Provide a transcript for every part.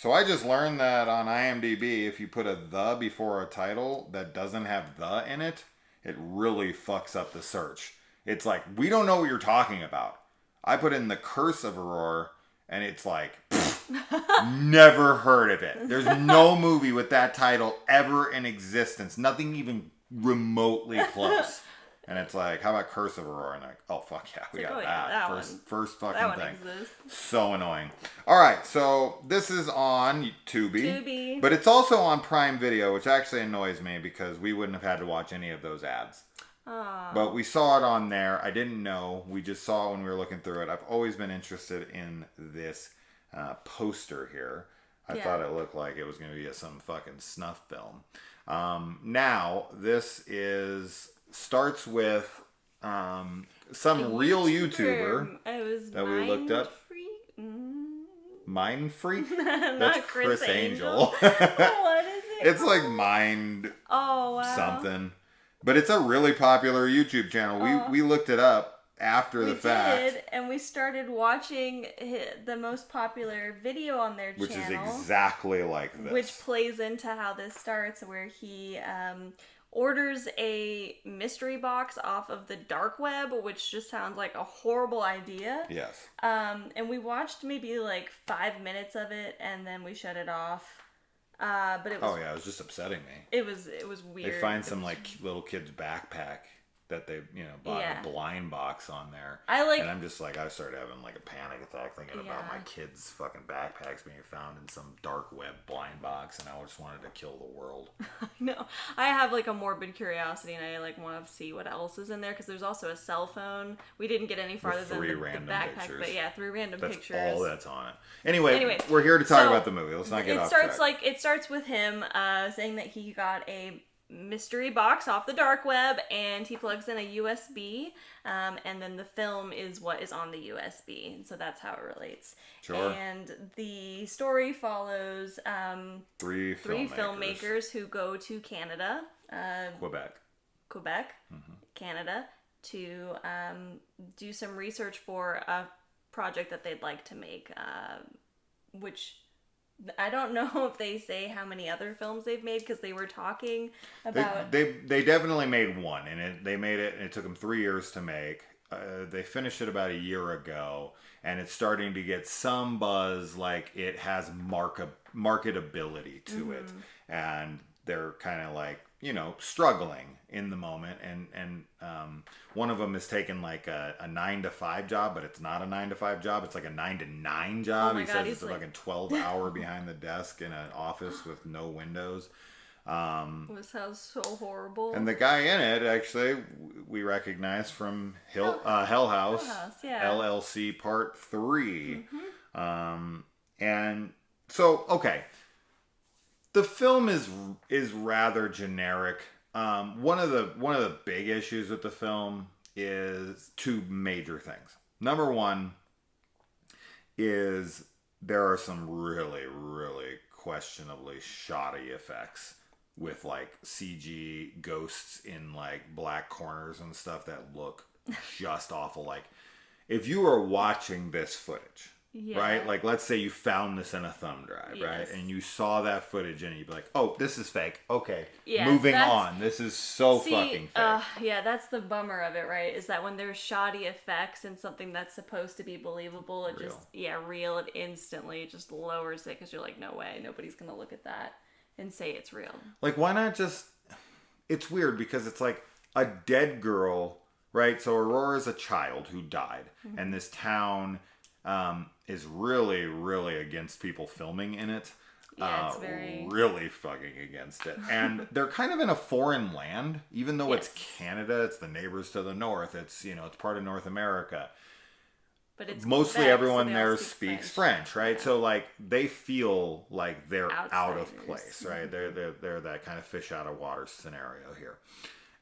So I just learned that on IMDb, if you put a "the" before a title that doesn't have "the" in it, it really fucks up the search. It's like, we don't know what you're talking about. I put in The Curse of Aurore, and it's like, never heard of it. There's no movie with that title ever in existence. Nothing even remotely close. And it's like, how about Curse of Aurore? And like, oh, fuck yeah, we got that. First fucking that one thing. Exists. So annoying. All right, so this is on Tubi. But it's also on Prime Video, which actually annoys me because we wouldn't have had to watch any of those ads. But we saw it on there. I didn't know. We just saw it when we were looking through it. I've always been interested in this poster here. I thought it looked like it was going to be some fucking snuff film. Now, this starts with some real YouTuber that we looked up. Mind Freak? That's Chris Angel. What is it? It's like Mind something. But it's a really popular YouTube channel. We looked it up after the fact. We did, and we started watching the most popular video on their channel. Which is exactly like this. Which plays into how this starts, where he orders a mystery box off of the dark web, which just sounds like a horrible idea. Yes. And we watched maybe like 5 minutes of it, and then we shut it off. But it was, it was just upsetting me. It was weird. They find some like little kid's backpack that they bought a blind box on there. And I'm just like, I started having like a panic attack thinking about my kids' fucking backpacks being found in some dark web blind box, and I just wanted to kill the world. No, I have like a morbid curiosity, and I like want to see what else is in there, because there's also a cell phone. We didn't get any farther than the backpack, pictures. But 3 random pictures. That's all that's on it. Anyway, we're here to talk about the movie. Let's not get off track. It starts with him saying that he got a mystery box off the dark web, and he plugs in a USB, and then the film is what is on the USB, and so that's how it relates. Sure. And the story follows three filmmakers who go to Canada, Quebec, Canada, to do some research for a project that they'd like to make, which I don't know if they say how many other films they've made, because they were talking about... They definitely made one, and they made it, and it took them 3 years to make. They finished it about a year ago, and it's starting to get some buzz, like it has marketability to it, and they're kind of like, struggling in the moment, and one of them is taking like a 9-to-5 job, but it's not a 9-to-5 job. It's like a 9-to-9 job. He says it's like a 12-hour behind the desk in an office with no windows. This sounds so horrible. And the guy in it, actually, we recognize from Hell House, LLC Part 3. And so, okay. The film is rather generic. One of the big issues with the film is two major things. Number one is there are some really, really questionably shoddy effects with like CG ghosts in like black corners and stuff that look just awful. Like, if you were watching this footage, right? Like, let's say you found this in a thumb drive, right? And you saw that footage and you'd be like, oh, this is fake. Okay, moving on. This is fucking fake. That's the bummer of it, right? Is that when there's shoddy effects in something that's supposed to be believable, it real, it instantly just lowers it, because you're like, no way, nobody's going to look at that and say it's real. Like, why not just... It's weird because it's like a dead girl, right? So Aurore is a child who died, and this town... is really, really against people filming in it. It's very... Really fucking against it. And they're kind of in a foreign land, even though it's Canada, it's the neighbors to the north, it's, it's part of North America. But it's mostly Quebec, everyone so there speaks French, right? So like they feel like they're out of place, right? They're that kind of fish out of water scenario here.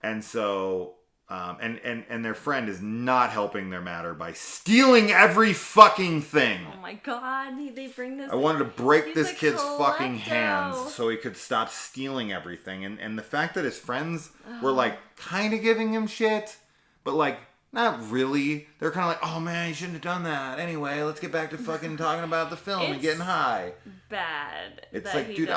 And so... and their friend is not helping their matter by stealing every fucking thing. Oh my god, they bring this... I wanted to break this kid's fucking hands so he could stop stealing everything. And the fact that his friends were like kind of giving him shit, but like Not really. They're kind of like, oh man, you shouldn't have done that. Anyway, let's get back to fucking talking about the film and getting high. Bad. It's like, dude,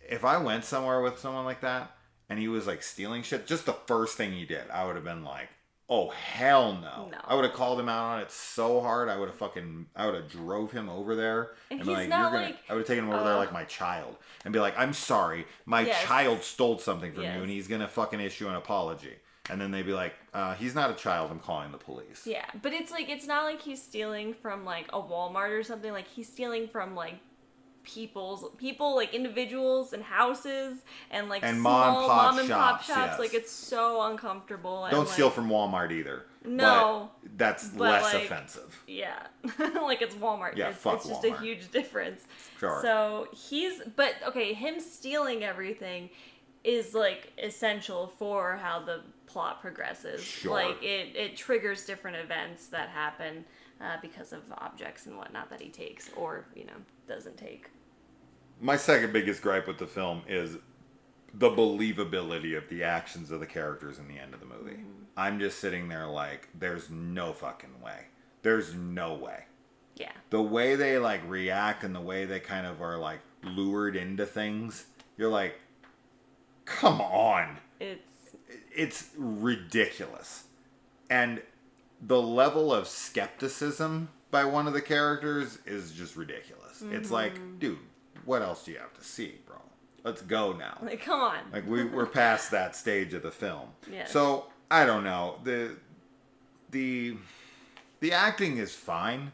if I went somewhere with someone like that and he was like stealing shit, just the first thing he did, I would have been like, oh hell no. I would have called him out on it so hard. I would have drove him over there and be like, I would have taken him over there like my child and be like, I'm sorry, my child stole something from you and he's gonna fucking issue an apology. And then they'd be like, he's not a child, I'm calling the police. Yeah, but it's like, it's not like he's stealing from like a Walmart or something. Like he's stealing from like people, like individuals and houses and like and small mom and pop shops. Yes. Like it's so uncomfortable. Don't steal from Walmart either. No. But that's less offensive. Yeah. Like it's Walmart. Yeah, it's fuck just Walmart. a huge difference. Sure. So him stealing everything is like essential for how the plot progresses. Sure. Like it triggers different events that happen because of objects and whatnot that he takes or doesn't take. My second biggest gripe with the film is the believability of the actions of the characters in the end of the movie. Mm-hmm. I'm just sitting there like, there's no fucking way. There's no way. Yeah. The way they like react and the way they kind of are like lured into things, you're like, come on. It's ridiculous. And the level of skepticism by one of the characters is just ridiculous. Mm-hmm. It's like, dude, what else do you have to see, bro? Let's go now. Like, come on. Like, we're past that stage of the film. Yes. So, I don't know. The acting is fine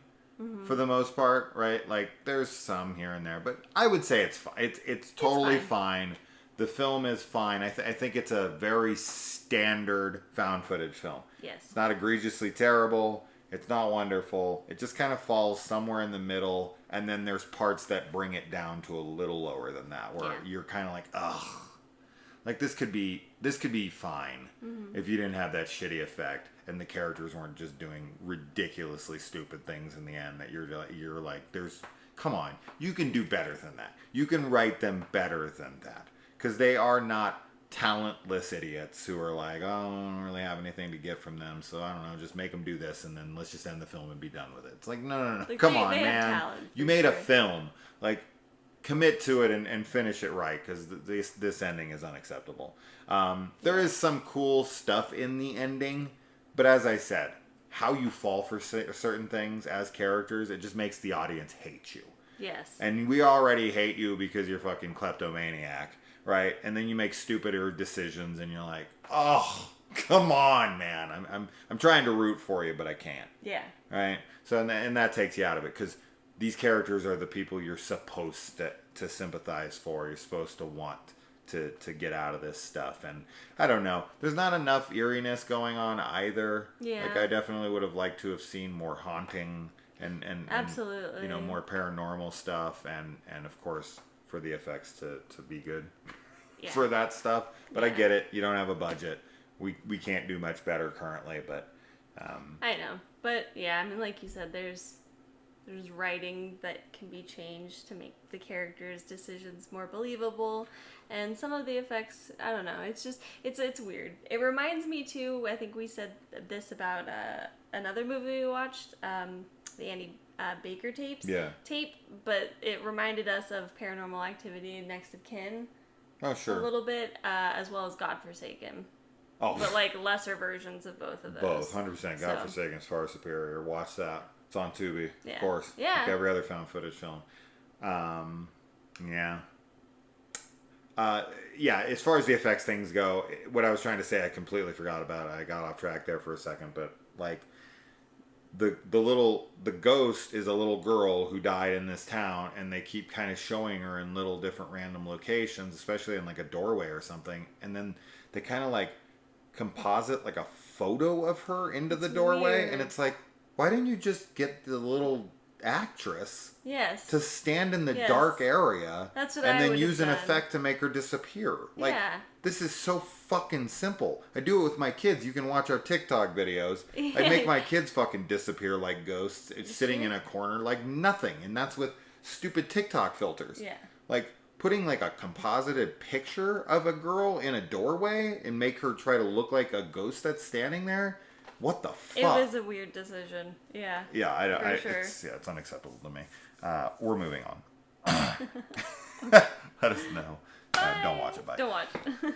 for the most part, right? Like, there's some here and there, but I would say it's fine. It's totally fine. The film is fine. I think it's a very standard found footage film. Yes. It's not egregiously terrible. It's not wonderful. It just kind of falls somewhere in the middle, and then there's parts that bring it down to a little lower than that, where you're kind of like, ugh. Like, this could be fine if you didn't have that shitty effect, and the characters weren't just doing ridiculously stupid things in the end that you're like, come on, you can do better than that. You can write them better than that. Because they are not talentless idiots who are like, oh, I don't really have anything to get from them, so I don't know, just make them do this and then let's just end the film and be done with it. It's like, no. Like, come on, man. You made a film. Like, commit to it and finish it right, because this ending is unacceptable. There is some cool stuff in the ending, but as I said, how you fall for certain things as characters, it just makes the audience hate you. Yes. And we already hate you because you're fucking kleptomaniac. Right, and then you make stupider decisions, and you're like, "Oh, come on, man! I'm trying to root for you, but I can't." Yeah. Right. So and that takes you out of it, because these characters are the people you're supposed to sympathize for. You're supposed to want to get out of this stuff, and I don't know. There's not enough eeriness going on either. Yeah. Like, I definitely would have liked to have seen more haunting and absolutely, more paranormal stuff, and of course, for the effects to be good for that stuff. But I get it. You don't have a budget. We can't do much better currently, but I know. But yeah, I mean, like you said, there's writing that can be changed to make the characters' decisions more believable, and some of the effects, I don't know, it's just it's weird. It reminds me too, I think we said this about another movie we watched, the Andy Baker tape, but it reminded us of Paranormal Activity and Next of Kin. Oh, sure. A little bit, as well as Godforsaken. Oh. But like lesser versions of both of those. Both, 100%. Godforsaken is far superior. Watch that. It's on Tubi, of course. Yeah. Like every other found footage film. Yeah. As far as the effects things go, what I was trying to say, I completely forgot about it. I got off track there for a second, but like, the ghost is a little girl who died in this town, and they keep kind of showing her in little different random locations, especially in like a doorway or something, and then they kind of like composite like a photo of her into the doorway, weird. And it's like, why didn't you just get the little actress to stand in the dark area and then use an effect to make her disappear? Like, this is so fucking simple. I do it with my kids. You can watch our TikTok videos. I make my kids fucking disappear like ghosts. It's sitting in a corner like nothing, and that's with stupid TikTok filters. Yeah. Like, putting like a composited picture of a girl in a doorway and make her try to look like a ghost that's standing there, what the fuck? It was a weird decision. Yeah. Yeah, sure. It's unacceptable to me. We're moving on. Let us know. Don't watch it. Bye. Don't watch.